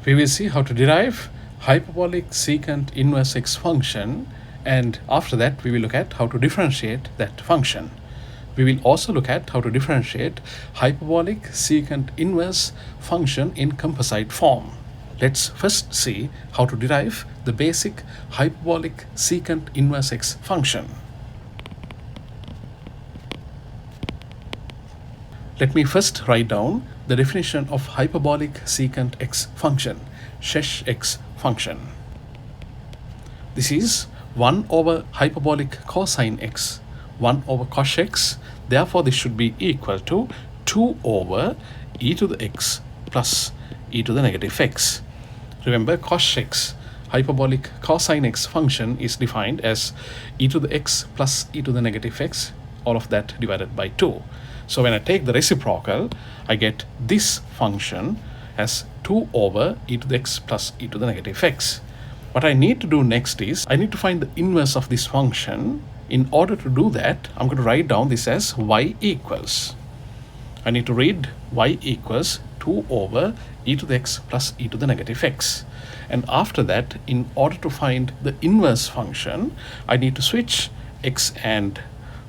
We will see how to derive hyperbolic secant inverse x function, and after that we will look at how to differentiate that function. We will also look at how to differentiate hyperbolic secant inverse function in composite form. Let's first see how to derive the basic hyperbolic secant inverse x function. Let me first write down the definition of hyperbolic secant x function, shesh x function. This is 1 over hyperbolic cosine x, 1 over cos x. Therefore, this should be equal to 2 over e to the x plus e to the negative x. Remember, cos x, hyperbolic cosine x function is defined as e to the x plus e to the negative x, all of that divided by 2. So when I take the reciprocal, I get this function as 2 over e to the x plus e to the negative x. What I need to do next is, I need to find the inverse of this function. In order to do that, I'm going to write down this as y equals. I need to read y equals 2 over e to the x plus e to the negative x. And after that, in order to find the inverse function, I need to switch x and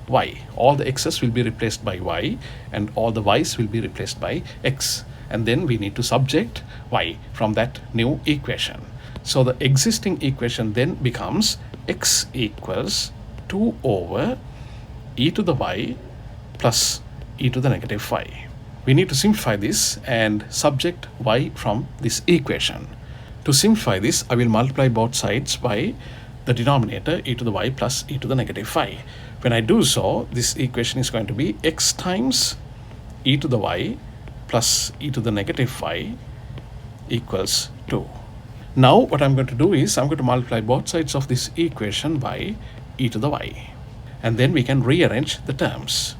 y. All the x's will be replaced by y and all the y's will be replaced by x. And then we need to subject y from that new equation. So the existing equation then becomes x equals 2 over e to the y plus e to the negative y. We need to simplify this and subject y from this equation. To simplify this, I will multiply both sides by the denominator e to the y plus e to the negative y. When I do so, this equation is going to be x times e to the y plus e to the negative y equals 2. Now what I'm going to do is, I'm going to multiply both sides of this equation by e to the y. And then we can rearrange the terms.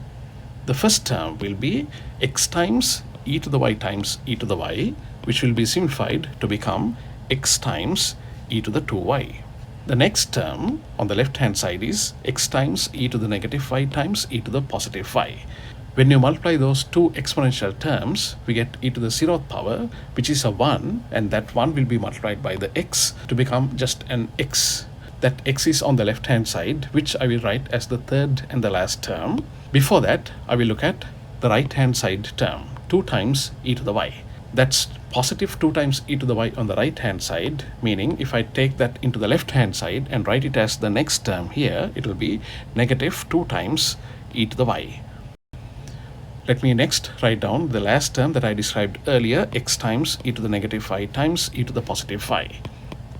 The first term will be x times e to the y times e to the y, which will be simplified to become x times e to the 2y. The next term on the left hand side is x times e to the negative y times e to the positive y. When you multiply those two exponential terms, we get e to the 0th power, which is a 1, and that 1 will be multiplied by the x to become just an x. That x is on the left hand side, which I will write as the third and the last term. Before that, I will look at the right hand side term, 2 times e to the y. That's positive 2 times e to the y on the right hand side, meaning if I take that into the left hand side and write it as the next term here, it will be negative 2 times e to the y. Let me next write down the last term that I described earlier, x times e to the negative y times e to the positive y,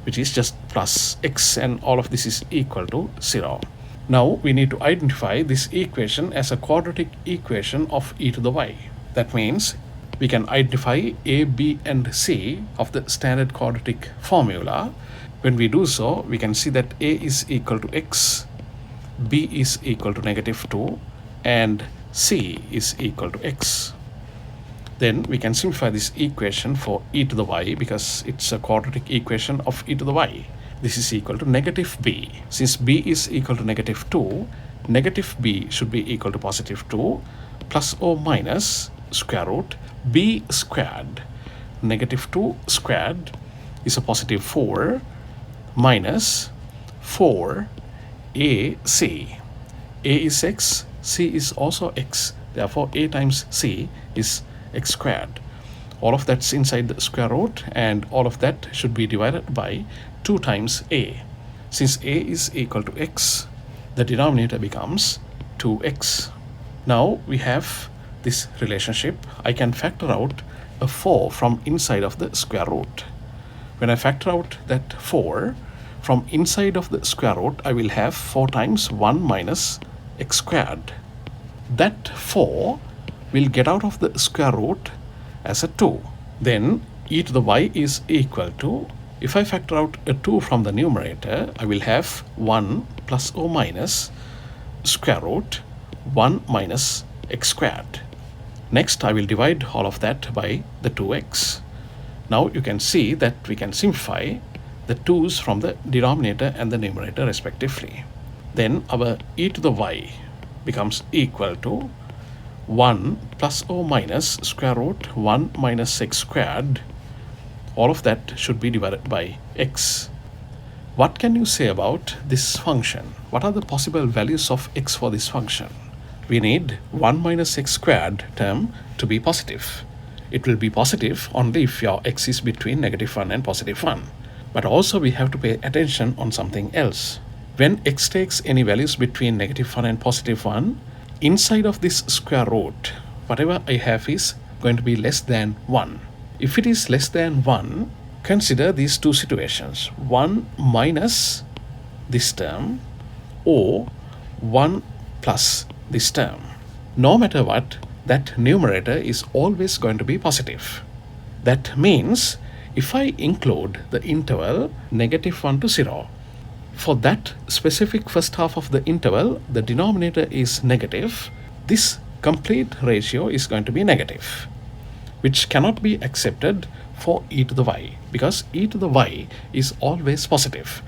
which is just plus x, and all of this is equal to 0. Now we need to identify this equation as a quadratic equation of e to the y. That means we can identify a, b, and c of the standard quadratic formula. When we do so, we can see that a is equal to x, b is equal to negative 2, and c is equal to x. Then we can simplify this equation for e to the y, because it's a quadratic equation of e to the y. This is equal to negative b. Since b is equal to negative 2, negative b should be equal to positive 2 plus or minus square root b squared. Negative 2 squared is a positive 4 minus 4 ac. A is x, c is also x. Therefore, a times c is x squared. All of that's inside the square root, and all of that should be divided by 2 times a. Since a is equal to x, the denominator becomes 2x. Now we have this relationship. I can factor out a 4 from inside of the square root. When I factor out that 4 from inside of the square root, I will have 4 times 1 minus x squared. That 4 will get out of the square root as a 2. Then e to the y is equal to, if I factor out a 2 from the numerator, I will have 1 plus or minus square root 1 minus x squared. Next, I will divide all of that by the 2x. Now you can see that we can simplify the 2's from the denominator and the numerator respectively. Then our e to the y becomes equal to 1 plus or minus square root 1 minus x squared all of that should be divided by x. What can you say about this function? What are the possible values of x for this function? We need 1 minus x squared term to be positive. It will be positive only if your x is between -1 and +1. But also we have to pay attention on something else. When x takes any values between -1 and +1, inside of this square root, whatever I have is going to be less than 1. If it is less than 1, consider these two situations. 1 minus this term or 1 plus this term. No matter what, that numerator is always going to be positive. That means if I include the interval -1 to 0, for that specific first half of the interval, the denominator is negative. This complete ratio is going to be negative, which cannot be accepted for e to the y, because e to the y is always positive.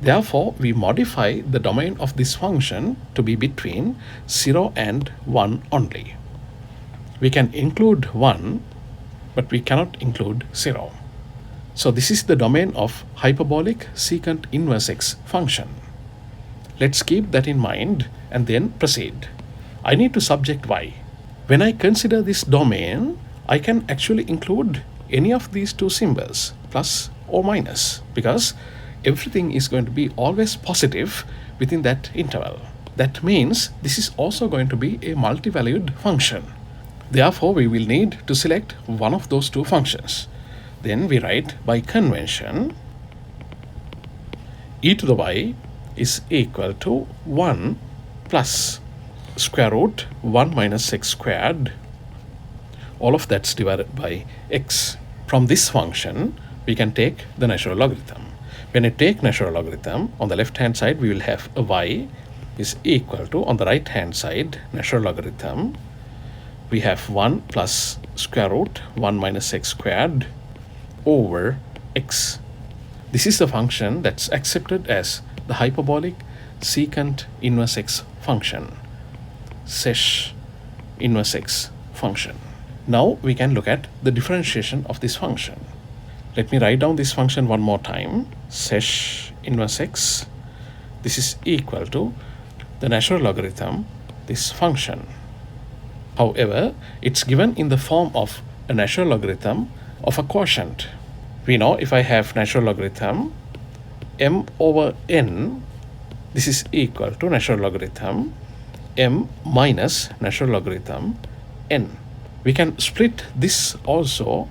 Therefore, we modify the domain of this function to be between 0 and 1 only. We can include 1, but we cannot include 0. So this is the domain of hyperbolic secant inverse x function. Let's keep that in mind and then proceed. I need to subject y. When I consider this domain, I can actually include any of these two symbols, plus or minus, because everything is going to be always positive within that interval. That means this is also going to be a multi-valued function. Therefore, we will need to select one of those two functions. Then we write by convention e to the y is equal to 1 plus square root 1 minus x squared. All of that's divided by x. From this function, we can take the natural logarithm. When I take natural logarithm, on the left hand side we will have a y is equal to, on the right hand side, natural logarithm, we have 1 plus square root 1 minus x squared over x. This is the function that's accepted as the hyperbolic secant inverse x function, sesh inverse x function. Now we can look at the differentiation of this function. Let me write down this function one more time. Sesh inverse x, this is equal to the natural logarithm, this function. However, it's given in the form of a natural logarithm of a quotient. We know if I have natural logarithm m over n, this is equal to natural logarithm m minus natural logarithm n. We can split this also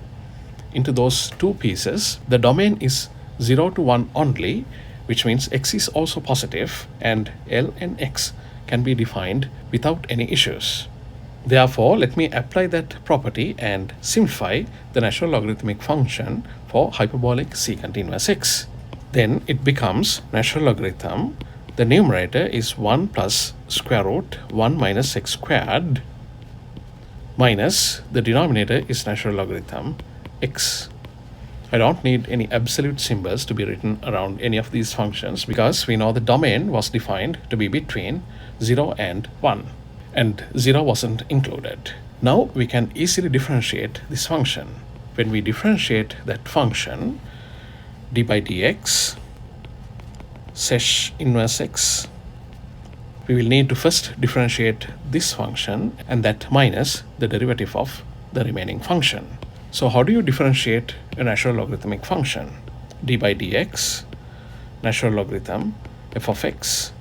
into those two pieces. The domain is 0 to 1 only, which means x is also positive and L and x can be defined without any issues. Therefore, let me apply that property and simplify the natural logarithmic function for hyperbolic secant inverse x. Then it becomes natural logarithm. The numerator is 1 plus square root 1 minus x squared minus the denominator is natural logarithm x. I don't need any absolute symbols to be written around any of these functions because we know the domain was defined to be between 0 and 1 and 0 wasn't included. Now we can easily differentiate this function. When we differentiate that function, d by dx sesh inverse x, we will need to first differentiate this function and that minus the derivative of the remaining function. So how do you differentiate a natural logarithmic function? D by dx, natural logarithm f of x.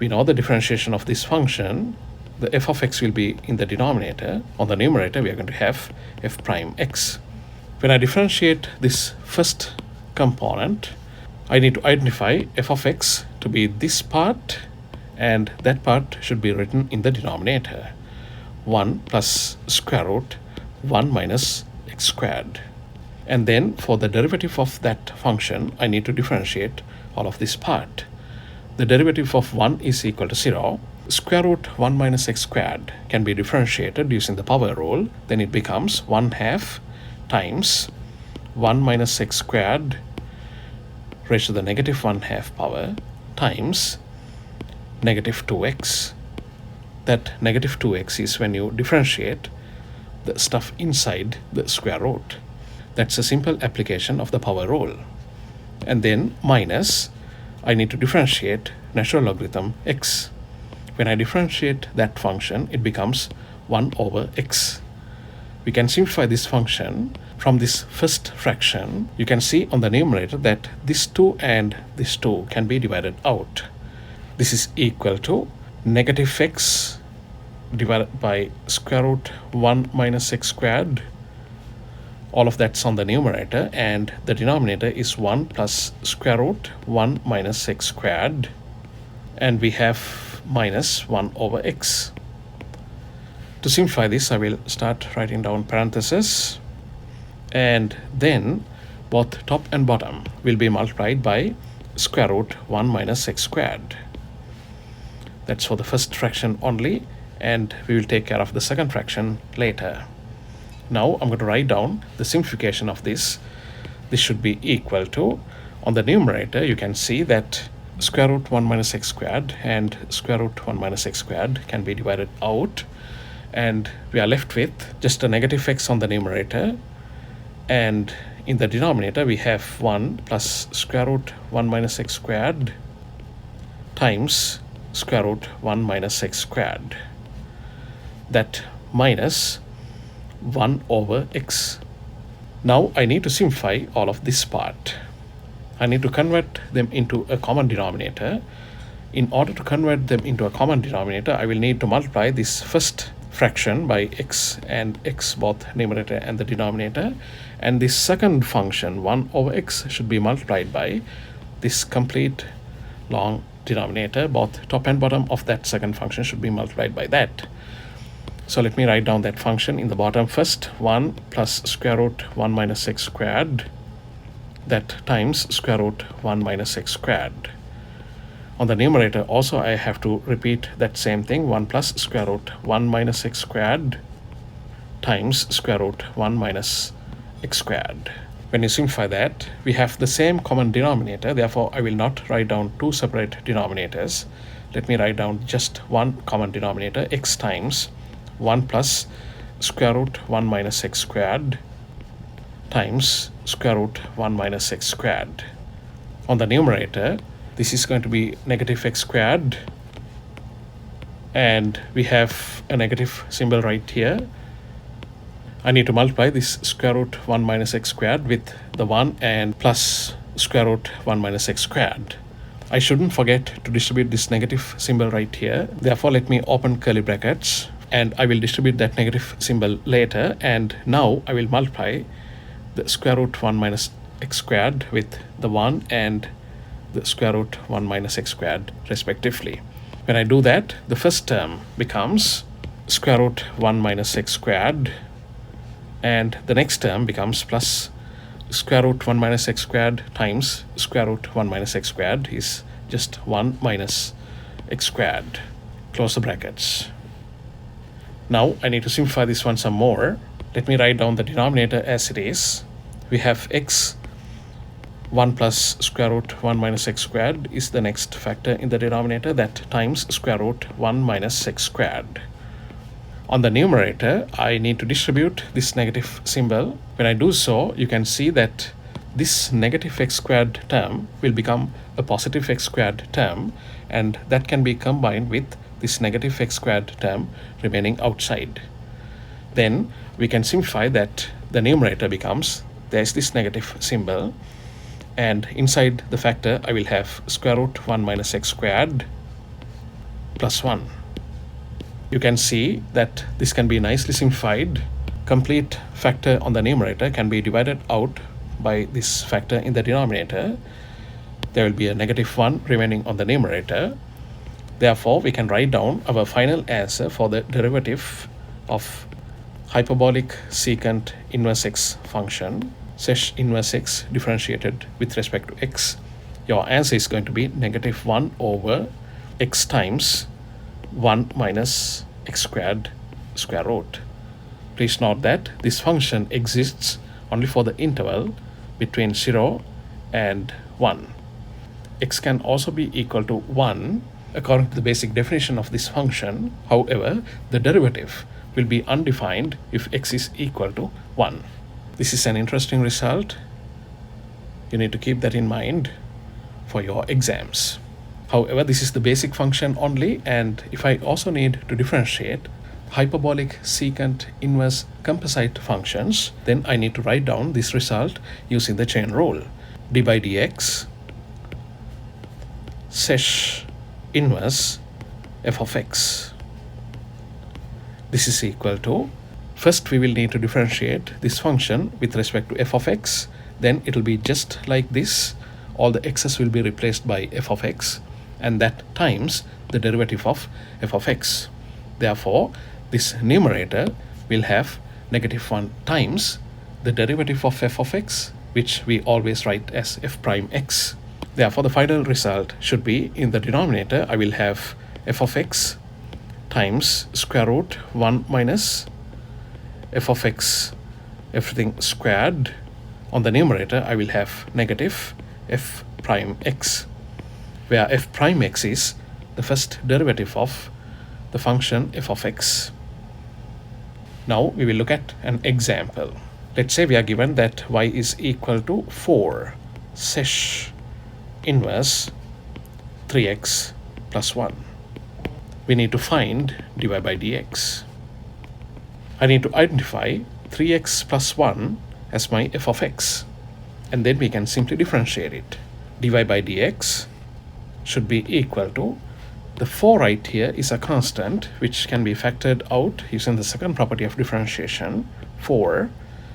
We know the differentiation of this function, the f of x will be in the denominator. On the numerator, we are going to have f prime x. When I differentiate this first component, I need to identify f of x to be this part, and that part should be written in the denominator. 1 plus square root 1 minus x squared. And then for the derivative of that function, I need to differentiate all of this part. The derivative of 1 is equal to 0. Square root 1 minus x squared can be differentiated using the power rule. Then it becomes 1/2 times 1 minus x squared raised to the negative 1/2 power times negative 2x. That negative 2x is when you differentiate the stuff inside the square root. That's a simple application of the power rule. And then minus, I need to differentiate natural logarithm x. When I differentiate that function, it becomes 1 over x. We can simplify this function from this first fraction. You can see on the numerator that this 2 and this 2 can be divided out. This is equal to negative x divided by square root 1 minus x squared. All of that's on the numerator, and the denominator is 1 plus square root 1 minus x squared, and we have minus 1 over x. To simplify this, I will start writing down parentheses, and then both top and bottom will be multiplied by square root 1 minus x squared. That's for the first fraction only, and we will take care of the second fraction later. Now I'm going to write down the simplification of this. This should be equal to, on the numerator you can see that square root 1 minus x squared and square root 1 minus x squared can be divided out, and we are left with just a negative x on the numerator, and in the denominator we have 1 plus square root 1 minus x squared times square root 1 minus x squared. That minus 1 over x. Now I need to simplify all of this part. I need to convert them into a common denominator. In order to convert them into a common denominator, I will need to multiply this first fraction by x and x, both numerator and the denominator, and this second function 1 over x should be multiplied by this complete long denominator. Both top and bottom of that second function should be multiplied by that. So let me write down that function in the bottom first. 1 plus square root 1 minus x squared, that times square root 1 minus x squared. On the numerator also I have to repeat that same thing, 1 plus square root 1 minus x squared times square root 1 minus x squared. When you simplify that, we have the same common denominator, therefore I will not write down two separate denominators. Let me write down just one common denominator, x times 1 plus square root 1 minus x squared times square root 1 minus x squared. On the numerator, this is going to be negative x squared, and we have a negative symbol right here. I need to multiply this square root 1 minus x squared with the 1 and plus square root 1 minus x squared. I shouldn't forget to distribute this negative symbol right here. Therefore, let me open curly brackets, and I will distribute that negative symbol later. And now I will multiply the square root 1 minus x squared with the 1 and the square root 1 minus x squared respectively. When I do that, the first term becomes square root 1 minus x squared, and the next term becomes plus square root 1 minus x squared times square root 1 minus x squared is just 1 minus x squared. Close the brackets. Now I need to simplify this one some more. Let me write down the denominator as it is. We have x, 1 plus square root 1 minus x squared is the next factor in the denominator, that times square root 1 minus x squared. On the numerator, I need to distribute this negative symbol. When I do so, you can see that this negative x squared term will become a positive x squared term, and that can be combined with this negative x squared term remaining outside. Then we can simplify that the numerator becomes, there's this negative symbol, and inside the factor I will have square root 1 minus x squared plus 1. You can see that this can be nicely simplified. Complete factor on the numerator can be divided out by this factor in the denominator. There will be a negative 1 remaining on the numerator. Therefore, we can write down our final answer for the derivative of hyperbolic secant inverse x function, sec inverse x differentiated with respect to x. Your answer is going to be negative 1 over x times 1 minus x squared square root. Please note that this function exists only for the interval between 0 and 1. X can also be equal to 1 according to the basic definition of this function. However, the derivative will be undefined if x is equal to 1. This is an interesting result. You need to keep that in mind for your exams. However, this is the basic function only, and if I also need to differentiate hyperbolic, secant, inverse, composite functions, then I need to write down this result using the chain rule. d by dx sesh inverse f of x. This is equal to, first we will need to differentiate this function with respect to f of x, then it will be just like this. All the x's will be replaced by f of x, and that times the derivative of f of x. Therefore, this numerator will have -1 times the derivative of f of x, which we always write as f prime x. Therefore, the final result should be, in the denominator, I will have f of x times square root 1 minus f of x everything squared. On the numerator, I will have negative f prime x, where f prime x is the first derivative of the function f of x. Now we will look at an example. Let's say we are given that y is equal to 4 sesh inverse 3x plus 1. We need to find dy by dx. I need to identify 3x plus 1 as my f of x, and then we can simply differentiate it. dy by dx should be equal to, the 4 right here is a constant which can be factored out using the second property of differentiation. 4,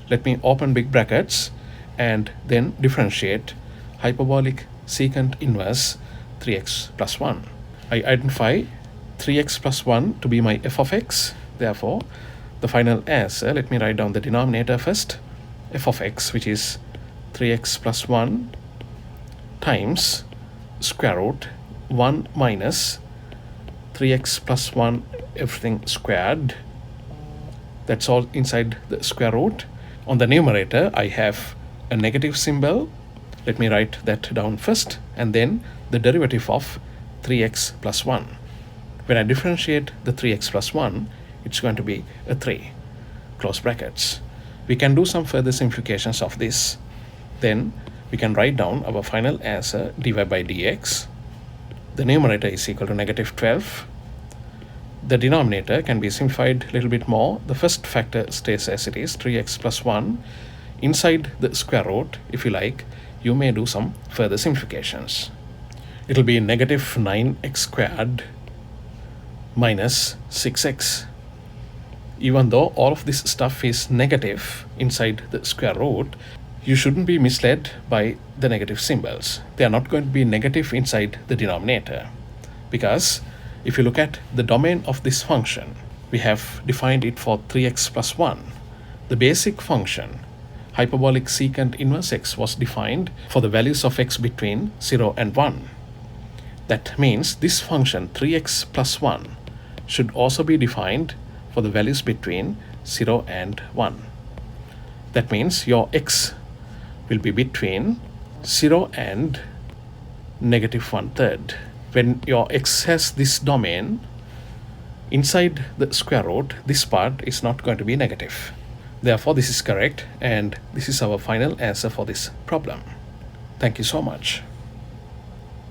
let me open big brackets and then differentiate hyperbolic secant inverse 3x plus 1. I identify 3x plus 1 to be my f of x. Therefore, the final answer, let me write down the denominator first, f of x, which is 3x plus 1 times square root 1 minus 3x plus 1 everything squared. That's all inside the square root. On the numerator, I have a negative symbol. Let me write that down first, and then the derivative of 3x plus 1. When I differentiate the 3x plus 1, it's going to be a 3, close brackets. We can do some further simplifications of this. Then we can write down our final answer, dy by dx. The numerator is equal to -12. The denominator can be simplified a little bit more. The first factor stays as it is, 3x plus 1. Inside the square root, if you like, you may do some further simplifications. It will be -9x squared minus 6x. Even though all of this stuff is negative inside the square root, you shouldn't be misled by the negative symbols. They are not going to be negative inside the denominator, because if you look at the domain of this function, we have defined it for 3x plus 1. The basic function, hyperbolic secant inverse x, was defined for the values of x between 0 and 1. That means this function 3x plus 1 should also be defined for the values between 0 and 1. That means your x will be between 0 and -1/3. When your x has this domain, inside the square root, this part is not going to be negative. Therefore, this is correct, and this is our final answer for this problem. Thank you so much.